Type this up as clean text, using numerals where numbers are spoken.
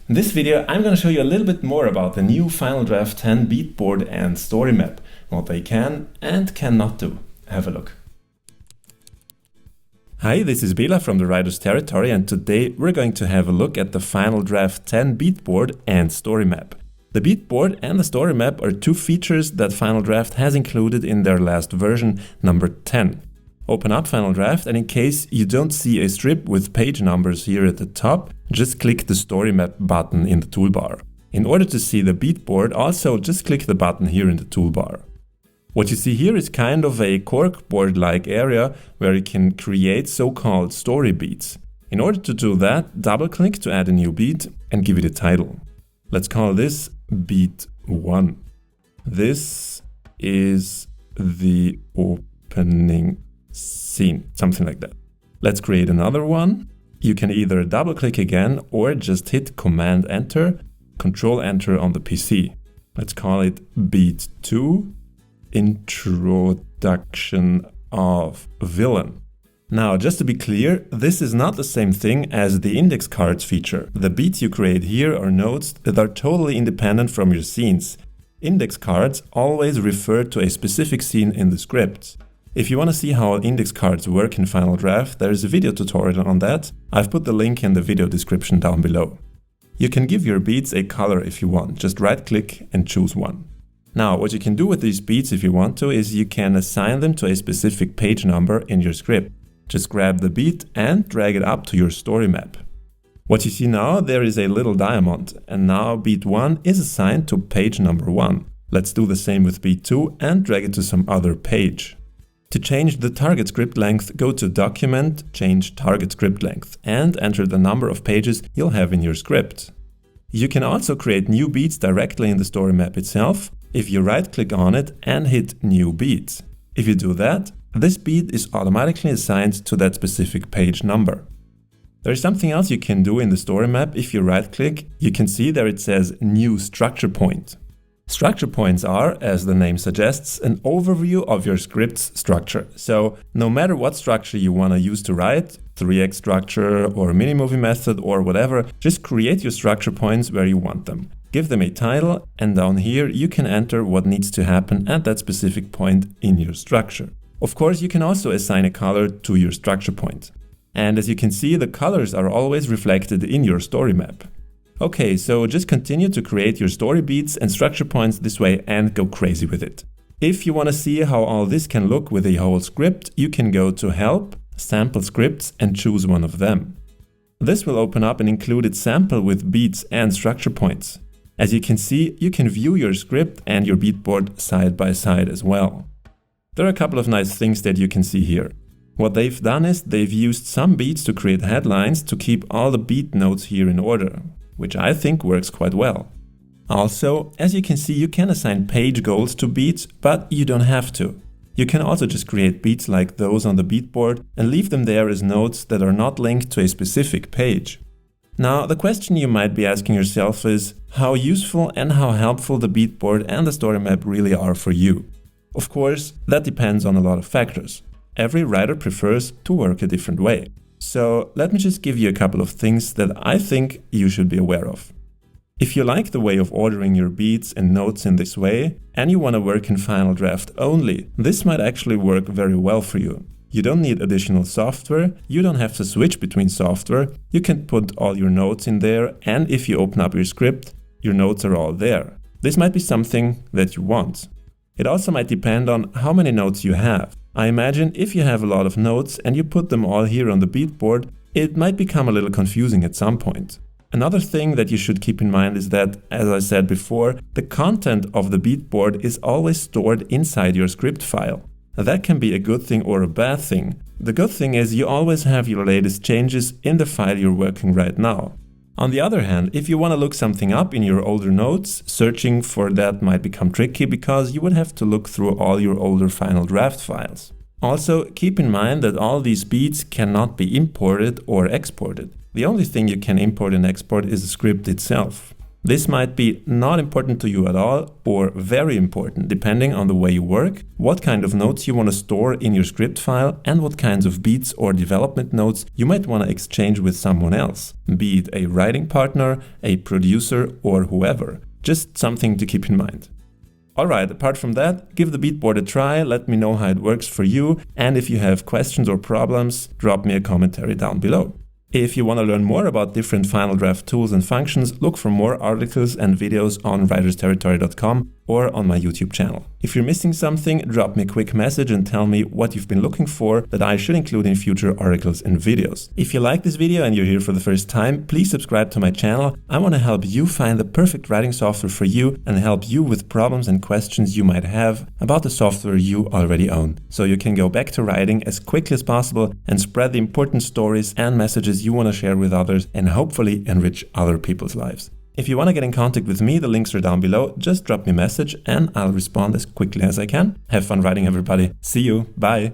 In this video, I'm going to show you a little bit more about the new Final Draft 10 beatboard and story map, what they can and cannot do. Have a look. Hi, this is Bela from the Writer's Territory, and today we're going to have a look at the Final Draft 10 beatboard and story map. The beatboard and the story map are two features that Final Draft has included in their last version, number 10. Open up Final Draft, and in case you don't see a strip with page numbers here at the top, just click the story map button in the toolbar. In order to see the beatboard, also just click the button here in the toolbar. What you see here is kind of a corkboard-like area where you can create so-called story beats. In order to do that, double-click to add a new beat and give it a title. Let's call this Beat 1. This is the opening scene, something like that. Let's create another one. You can either double-click again or just hit Command-Enter, Control-Enter on the PC. Let's call it Beat 2, Introduction of Villain. Now, just to be clear, this is not the same thing as the index cards feature. The beats you create here are notes that are totally independent from your scenes. Index cards always refer to a specific scene in the script. If you want to see how index cards work in Final Draft, there is a video tutorial on that. I've put the link in the video description down below. You can give your beats a color if you want. Just right-click and choose one. Now, what you can do with these beats if you want to is you can assign them to a specific page number in your script. Just grab the beat and drag it up to your story map. What you see now, there is a little diamond, and now beat 1 is assigned to page number 1. Let's do the same with beat 2 and drag it to some other page. To change the target script length, go to Document, Change Target Script Length, and enter the number of pages you'll have in your script. You can also create new beats directly in the story map itself if you right-click on it and hit New Beat. If you do that, this beat is automatically assigned to that specific page number. There is something else you can do in the story map. If you right-click, you can see there it says New Structure Point. Structure points are, as the name suggests, an overview of your script's structure. So no matter what structure you want to use to write, 3x structure or mini-movie method or whatever, just create your structure points where you want them. Give them a title, and down here you can enter what needs to happen at that specific point in your structure. Of course, you can also assign a color to your structure point. And as you can see, the colors are always reflected in your story map. Okay, so just continue to create your story beats and structure points this way and go crazy with it. If you want to see how all this can look with a whole script, you can go to Help, Sample Scripts and choose one of them. This will open up an included sample with beats and structure points. As you can see, you can view your script and your beatboard side by side as well. There are a couple of nice things that you can see here. What they've done is they've used some beats to create headlines to keep all the beat notes here in order, which I think works quite well. Also, as you can see, you can assign page goals to beats, but you don't have to. You can also just create beats like those on the beatboard and leave them there as notes that are not linked to a specific page. Now, the question you might be asking yourself is how useful and how helpful the beatboard and the story map really are for you. Of course, that depends on a lot of factors. Every writer prefers to work a different way. So let me just give you a couple of things that I think you should be aware of. If you like the way of ordering your beats and notes in this way, and you want to work in Final Draft only, this might actually work very well for you. You don't need additional software, you don't have to switch between software, you can put all your notes in there, and if you open up your script, your notes are all there. This might be something that you want. It also might depend on how many notes you have. I imagine if you have a lot of notes and you put them all here on the beatboard, it might become a little confusing at some point. Another thing that you should keep in mind is that, as I said before, the content of the beatboard is always stored inside your script file. That can be a good thing or a bad thing. The good thing is you always have your latest changes in the file you're working right now. On the other hand, if you want to look something up in your older notes, searching for that might become tricky because you would have to look through all your older Final Draft files. Also, keep in mind that all these beats cannot be imported or exported. The only thing you can import and export is the script itself. This might be not important to you at all or very important depending on the way you work, what kind of notes you want to store in your script file, and what kinds of beats or development notes you might want to exchange with someone else, be it a writing partner, a producer, or whoever. Just something to keep in mind. Alright, apart from that, give the beatboard a try, let me know how it works for you, and if you have questions or problems, drop me a commentary down below. If you want to learn more about different Final Draft tools and functions, look for more articles and videos on writersterritory.com or on my YouTube channel. If you're missing something, drop me a quick message and tell me what you've been looking for that I should include in future articles and videos. If you like this video and you're here for the first time, please subscribe to my channel. I want to help you find the perfect writing software for you and help you with problems and questions you might have about the software you already own, so you can go back to writing as quickly as possible and spread the important stories and messages you want to share with others and hopefully enrich other people's lives. If you want to get in contact with me, the links are down below. Just drop me a message and I'll respond as quickly as I can. Have fun writing, everybody. See you. Bye.